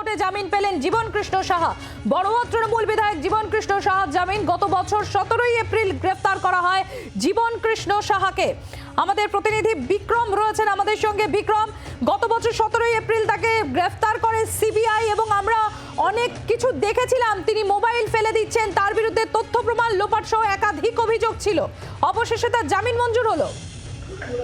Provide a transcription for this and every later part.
কোর্টে জামিন পেলেন জীবন কৃষ্ণ সাহা। বড়ুয়া তৃণমূল বিধায়ক জীবন কৃষ্ণ সাহার জামিন। গত বছর 17 এপ্রিল গ্রেফতার করা হয় জীবন কৃষ্ণ সাহাকে। আমাদের প্রতিনিধি বিক্রম রয়েছেন আমাদের সঙ্গে। বিক্রম, গত বছর 17 এপ্রিল তাকে গ্রেফতার করে সিবিআই এবং আমরা অনেক কিছু দেখেছিলাম। তিনি মোবাইল ফেলে দিচ্ছেন, তার বিরুদ্ধে তথ্য প্রমাণ লোপাট সহ একাধিক অভিযোগ ছিল। অবশেষে তার জামিন মঞ্জুর হলো।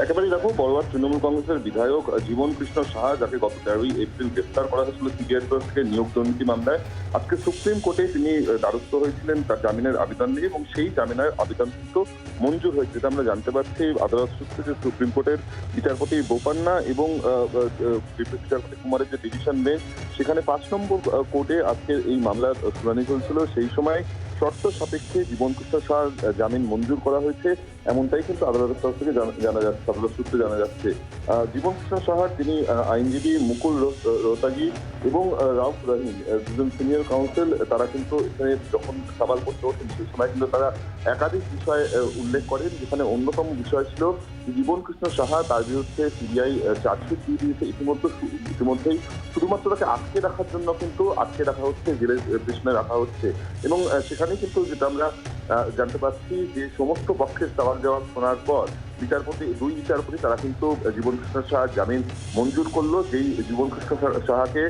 একেবারেই দেখো, বড়ুয়া তৃণমূল কংগ্রেসের বিধায়ক জীবন কৃষ্ণ সাহা, যাকে গত 13 এপ্রিল গ্রেফতার করা হয়েছিল সিবিআই তরফ থেকে নিয়োগ দুর্নীতি মামলায়, আজকে সুপ্রিম কোর্টে তিনি দ্বারস্থ হয়েছিলেন তার জামিনের আবেদন নিয়ে এবং সেই জামিনের আবেদন কিন্তু মঞ্জুর হয়েছে। যেটা আমরা জানতে পারছি আদালত সূত্রে যে সুপ্রিম কোর্টের বিচারপতি বোপান্না এবং বিচারপতি কুমারের যে ডিভিশন বেঞ্চ, সেখানে 5 নম্বর কোর্টে আজকে এই মামলার শুনানি চলছিল। সেই সময় শর্ত সাপেক্ষে জীবন কৃষ্ণ সাহার জামিন মঞ্জুর করা হয়েছে, এমনটাই কিন্তু আদালতের তরফ থেকে জানা যাচ্ছে, আদালত সূত্রে জানা যাচ্ছে। জীবন কৃষ্ণ সাহার তিনি আইনজীবী মুকুল রোহতাগি এবং রাউফ রহিম, দুজন সিনিয়র কাউন্সিল, তারা কিন্তু এখানে যখন সওয়াল করতে ওঠেন সেই সময় কিন্তু তারা একাধিক বিষয় উল্লেখ করেন, যেখানে অন্যতম বিষয় ছিল জীবন কৃষ্ণ সাহা তার বিরুদ্ধে সিবিআই চার্জশিট দিয়ে দিয়েছে ইতিমধ্যেই। শুধুমাত্র তাকে আটকে রাখার জন্য কিন্তু আটকে রাখা হচ্ছে, জেলের পেছনে রাখা হচ্ছে এবং সেখানে কিন্তু যেটা আমরা জানতে পারছি যে সমস্ত পক্ষের সওয়াল জবাব শোনার পর দুই বিচারপতি তারা কিন্তু জীবন কৃষ্ণ সাহার জামিন মঞ্জুর করলো। যেই জীবন কৃষ্ণ সাহাকে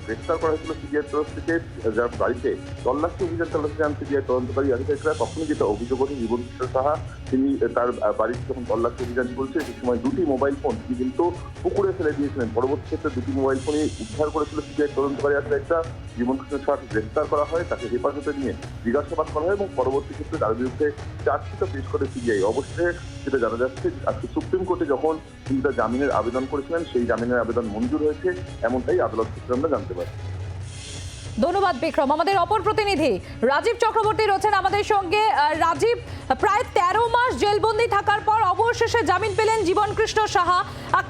গ্রেফতার করা হয়েছিল সিবিআই তরফ থেকে, যার বাড়িতে তল্লাশি অভিযান চালাতে যান সিবিআই তদন্তকারী আধিকারিকরা, তখনই যেটা অভিযোগ ওঠে জীবন কৃষ্ণ সাহা তিনি তার বাড়িতে যখন তল্লাশি অভিযান চলছে সেই সময় 2টি মোবাইল ফোন তিনি কিন্তু পুকুরে ফেলে দিয়েছিলেন। পরবর্তী ক্ষেত্রে 2টি মোবাইল ফোনই উদ্ধার করেছিল সিবিআই তদন্তকারী আধিকারিকরা। জীবন কৃষ্ণ সাহাকে গ্রেফতার করা হয়, তাকে হেফাজতে নিয়ে জিজ্ঞাসাবাদ করা হয় এবং পরবর্তী ক্ষেত্রে তার বিরুদ্ধে চার্জশিটও পেশ করে সিবিআই। অবশেষে যেটা জানা যাচ্ছে আজকে সুপ্রিম কোর্টে যখন তিনি তার জামিনের আবেদন করেছিলেন সেই জামিনের আবেদন মঞ্জুর হয়েছে, এমনটাই আদালত সূত্রে আমরা জানতে পারি। ধন্যবাদ বিক্রম। আমাদের অপর প্রতিনিধি রাজীব চক্রবর্তী রয়েছেন আমাদের সঙ্গে। রাজীব, প্রায় 13 মাস জেলবন্দি থাকার পর অবশেষে জামিন পেলেন জীবন কৃষ্ণ সাহা।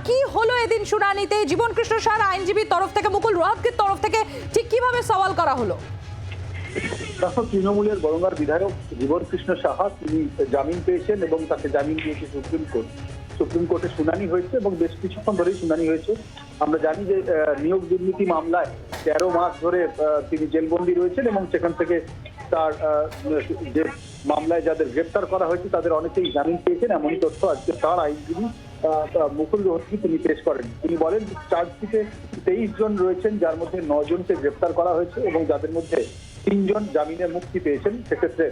কি হলো এদিন শুনানিতে? জীবন কৃষ্ণ সাহার আইনজীবীর তরফ থেকে, মুকুল রোহতগির তরফ থেকে ঠিক কিভাবে সওয়াল করা হলো? তৃণমূলের বরঙ্গার বিধায়ক জীবন কৃষ্ণ সাহা তিনি জামিন পেয়েছেন এবং তাকে জামিন দিয়েছে সুপ্রিম কোর্ট। সুপ্রিম কোর্টে শুনানি হয়েছে এবং বেশ কিছুক্ষণ ধরেই শুনানি হয়েছে। আমরা জানি যে নিয়োগ দুর্নীতি মামলায় 13 মাস ধরে তিনি জেলবন্দি রয়েছেন এবং সেখান থেকে তার যে মামলায় যাদের গ্রেপ্তার করা হয়েছে তাদের অনেকেই জামিন পেয়েছেন, এমনই তথ্য আজকে তার আইনজীবী মুকুল রোহতগি তিনি পেশ করেন। তিনি বলেন চার্জশিটে 23 জন রয়েছেন, যার মধ্যে 9 জনকে গ্রেপ্তার করা হয়েছে এবং যাদের মধ্যে 3 জন জামিনে মুক্তি পেয়েছেন। সেক্ষেত্রে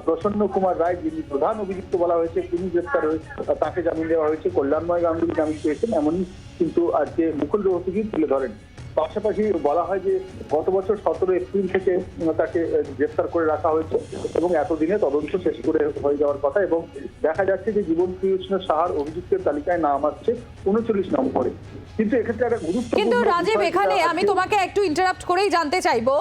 প্রসন্ন কুমার রায়, যিনি প্রধান অভিযুক্ত বলা হয়েছে, তিনি গ্রেপ্তার হয়েছে, তাকে জামিন দেওয়া হয়েছে। কল্যাণময় গাঙ্গুলি জামিন পেয়েছেন, এমনই কিন্তু আজকে মুকুল রোহতগি তুলে ধরেন। পাশাপাশি বলা হয় যে গত বছর 17 এপ্রিল থেকে তাকে গ্রেফতার করে রাখা হয়েছে এবং এতদিনে তদন্ত শেষ করে হয়ে যাওয়ার কথা এবং দেখা যাচ্ছে যে জীবন কৃষ্ণ সাহার অভিযুক্তের তালিকায় নাম আসছে 39 নম্বরে। কিন্তু এক্ষেত্রে একটা গুরুত্বপূর্ণ, কিন্তু রাজীব, এখানে আমি তোমাকে একটু ইন্টারাপ্ট করেই জানতে চাইবো,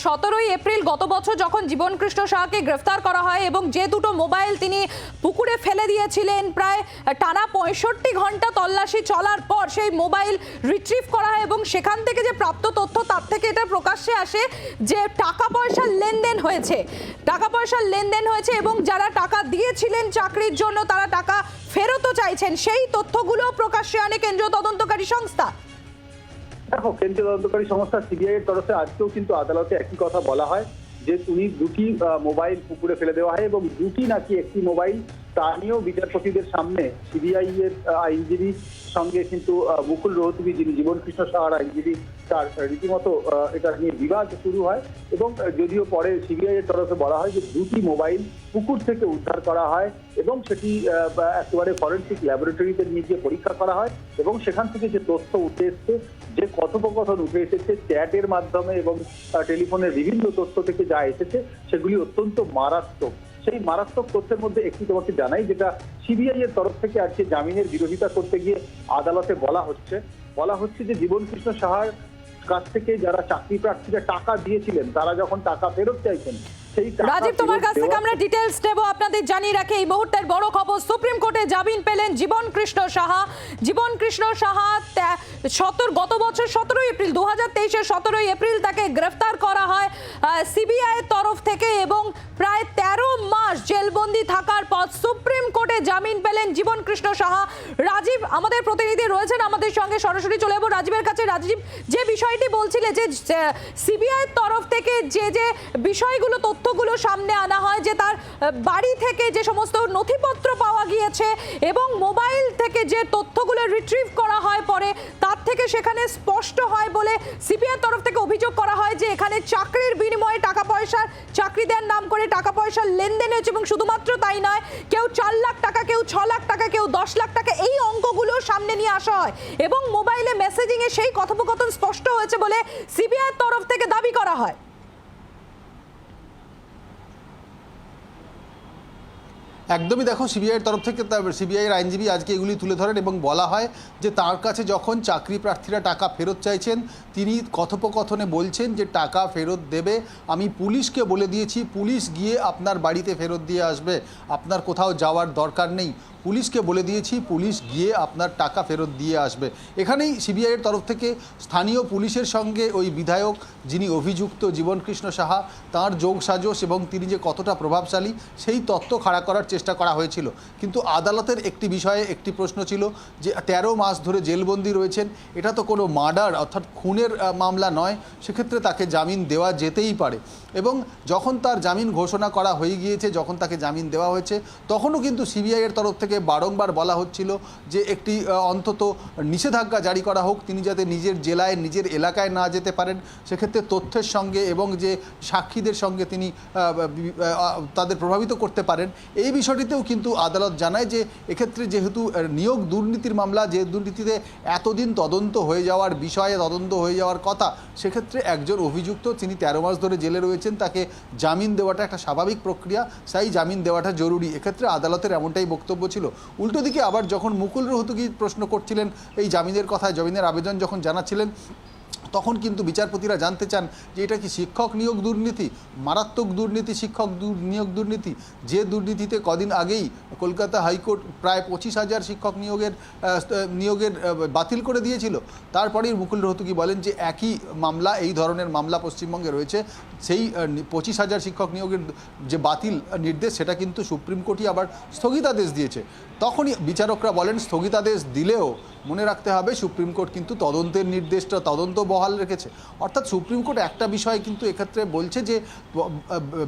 17 এপ্রিল গত বছর যখন জীবন কৃষ্ণ সাহাকে গ্রেফতার করা হয় এবং যে দুটো মোবাইল তিনি পুকুরে ফেলে দিয়েছিলেন, প্রায় টানা 65 ঘন্টা তল্লাশি চলার পর সেই মোবাইল রিট্রিভ করা হয় এবং সেখান থেকে যে প্রাপ্ত তথ্য তার থেকে এটা প্রকাশ্যে আসে যে টাকা পয়সার লেনদেন হয়েছে এবং যারা টাকা দিয়েছিলেন চাকরির জন্য তারা টাকা ফেরতও চাইছেন, সেই তথ্যগুলো প্রকাশ্যে আনে কেন্দ্রীয় তদন্তকারী সংস্থা। দেখো, কেন্দ্রীয় তদন্তকারী সংস্থা সিবিআই এর তরফে আজকেও কিন্তু আদালতে একই কথা বলা হয় যে উনি 2টি মোবাইল পুকুরে ফেলে দেওয়া হয় এবং 2টি নাকি একটি মোবাইল, তা নিয়েও বিচারপতিদের সামনে সিবিআই এর আইনজীবী সঙ্গে কিন্তু মুকুল রোহতগি, যিনি জীবন কৃষ্ণ সাহার আইনজীবী, তার রীতিমতো এটা নিয়ে বিবাদ শুরু হয় এবং যদিও পরে সিবিআই এর তরফে বলা হয় যে 2টি মোবাইল পুকুর থেকে উদ্ধার করা হয় এবং সেটি একেবারে ফরেনসিক ল্যাবরেটরিতে নিয়ে গিয়ে পরীক্ষা করা হয় এবং সেখান থেকে যে তথ্য উঠে এসছে, যে কথোপকথন উঠে এসেছে চ্যাটের মাধ্যমে এবং টেলিফোনের বিভিন্ন তথ্য থেকে যা এসেছে সেগুলি অত্যন্ত মারাত্মক। সেই মারাত্মক তথ্যের মধ্যে একটি তোমাকে জানাই, যেটা সিবিআই এর তরফ থেকে আজকে জামিনের বিরোধিতা করতে গিয়ে আদালতে বলা হচ্ছে যে জীবন কৃষ্ণ সাহার কাছ থেকে যারা চাকরি প্রার্থীরা টাকা দিয়েছিলেন তারা যখন টাকা ফেরত চাইছেন, রাজীব, তোমার কাছ থেকে আমরা ডিটেইলস নেব। আপনাদের জানিয়ে রাখি এই মুহূর্তের বড় খবর, সুপ্রিম কোর্টে জামিন পেলেন জীবন কৃষ্ণ সাহা। জীবন কৃষ্ণ সাহা গত বছর 17 এপ্রিল 2023 17 এপ্রিল তাকে গ্রেফতার করা হয় সিবিআই এর তরফ থেকে এবং প্রায় 13 মাস জেলবন্দি থাকার পর সুপ্রিম কোর্টে জামিন পেলেন জীবন কৃষ্ণ সাহা। রাজীব আমাদের প্রতিনিধি রয়েছেন আমাদের সঙ্গে, সরাসরি চলে যাবো রাজীবের কাছে। রাজীব, যে বিষয়টি বলছিলে যে সিবিআই তরফ থেকে যে বিষয়গুলো তথ্যগুলো সামনে আনা হয়, যে তার বাড়ি থেকে যে সমস্ত নথিপত্র পাওয়া গিয়েছে এবং মোবাইল থেকে যে তথ্যগুলো রিট্রিভ করা হয় পরে, তার থেকে সেখানে স্পষ্ট হয় বলে সিবিআই তরফ থেকে অভিযোগ করা হয় যে এখানে চাকরির বিনিময়ে টাকা পয়সার, চাকরি দেওয়ার নাম করে টাকা পয়সার লেনদেন হয়েছে। এবং শুধুমাত্র তাই নয়, কেউ 4 লাখ টাকা, কেউ 6 লাখ টাকা, কেউ 10 লাখ টাকা, এই অঙ্কগুলো সামনে নিয়ে আসা হয় এবং মোবাইলে মেসেজিং এ সেই কথোপকথন স্পষ্ট হয়েছে বলে সিবিআই তরফ থেকে দাবি করা হয়। একদমই, দেখো সিবিআইয়ের তরফ থেকে সিবিআইয়ের আইনজীবী আজকে এগুলি তুলে ধরেন এবং বলা হয় যে তার কাছে যখন চাকরি প্রার্থীরা টাকা ফেরত চাইছেন, তিনি কথোপকথনে বলছেন যে টাকা ফেরত দেবে, আমি পুলিশকে বলে দিয়েছি, পুলিশ গিয়ে আপনার বাড়িতে ফেরত দিয়ে আসবে, আপনার কোথাও যাওয়ার দরকার নেই, পুলিশকে বলে দিয়েছি, পুলিশ গিয়ে আপনার টাকা ফেরত দিয়ে আসবে। এখানেই সিবিআইয়ের তরফ থেকে স্থানীয় পুলিশের সঙ্গে ওই বিধায়ক যিনি অভিযুক্ত জীবনকৃষ্ণ সাহা, তাঁর যোগসাজশ এবং তিনি যে কতটা প্রভাবশালী সেই তত্ত্ব খাড়া করার চেষ্টা করা হয়েছিল। কিন্তু আদালতের একটি বিষয়ে একটি প্রশ্ন ছিল যে 13 মাস ধরে জেলবন্দি রয়েছেন, এটা তো কোনো মার্ডার অর্থাৎ খুনের মামলা নয়, সেক্ষেত্রে তাকে জামিন দেওয়া যেতেই পারে। এবং যখন তার জামিন ঘোষণা করা হয়ে গিয়েছে, যখন তাকে জামিন দেওয়া হয়েছে, তখনও কিন্তু সিবিআইয়ের তরফ থেকে বারংবার বলা হচ্ছিল যে একটি অন্তত নিষেধাজ্ঞা জারি করা হোক, তিনি যাতে নিজের জেলায়, নিজের এলাকায় না যেতে পারেন। সেক্ষেত্রে তথ্যের সঙ্গে এবং যে সাক্ষীদের সঙ্গে তিনি তাদের প্রভাবিত করতে পারেন, এই বিষয়টিতেও কিন্তু আদালত জানায় যে এক্ষেত্রে যেহেতু নিয়োগ দুর্নীতির মামলা, যে দুর্নীতিতে এতদিন তদন্ত হয়ে যাওয়ার বিষয়ে তদন্ত হয়ে যাওয়ার কথা, সেক্ষেত্রে একজন অভিযুক্ত তিনি 13 মাস ধরে জেলে রয়েছেন, তাকে জামিন দেওয়াটা একটা স্বাভাবিক প্রক্রিয়া, তাই জামিন দেওয়াটা জরুরি। এক্ষেত্রে আদালতের এমনটাই বক্তব্য ছিল। উল্টো দিকে আবার যখন মুকুল রোহতগি প্রশ্ন করছিলেন এই জামিনের কথায়, জামিনের আবেদন যখন জানাচ্ছিলেন, তখন কিন্তু বিচারপতিরা জানতে চান যে এটা কি শিক্ষক নিয়োগ দুর্নীতি, মারাত্মক দুর্নীতি, শিক্ষক নিয়োগ দুর্নীতি, যে দুর্নীতিতে কদিন আগেই কলকাতা হাইকোর্ট প্রায় 25,000 শিক্ষক নিয়োগের বাতিল করে দিয়েছিল। তারপরেই মুকুল রোহতগি বলেন যে একই মামলা, এই ধরনের মামলা পশ্চিমবঙ্গে রয়েছে, সেই 25,000 শিক্ষক নিয়োগের যে বাতিল নির্দেশ, সেটা কিন্তু সুপ্রিম কোর্টই আবার স্থগিতাদেশ দিয়েছে। তখনই বিচারকরা বলেন স্থগিতাদেশ দিলেও মনে রাখতে হবে সুপ্রিম কোর্ট কিন্তু তদন্তের নির্দেশটা তদন্ত বহাল রেখেছে। অর্থাৎ সুপ্রিম কোর্ট একটা বিষয় কিন্তু এক্ষেত্রে বলছে যে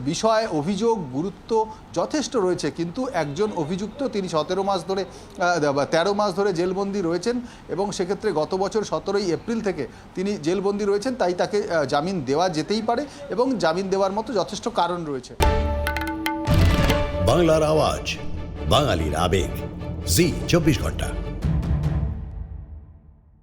বিষয়, অভিযোগ, গুরুত্ব যথেষ্ট রয়েছে, কিন্তু একজন অভিযুক্ত তিনি 13 মাস ধরে জেলবন্দি রয়েছেন এবং সেক্ষেত্রে গত বছর 17ই এপ্রিল থেকে তিনি জেলবন্দি রয়েছেন, তাই তাকে জামিন দেওয়া যেতেই পারে এবং জামিন দেওয়ার মতো যথেষ্ট কারণ রয়েছে। বাংলার আওয়াজ, বাঙালির আবেগ, জি 24 ঘন্টা।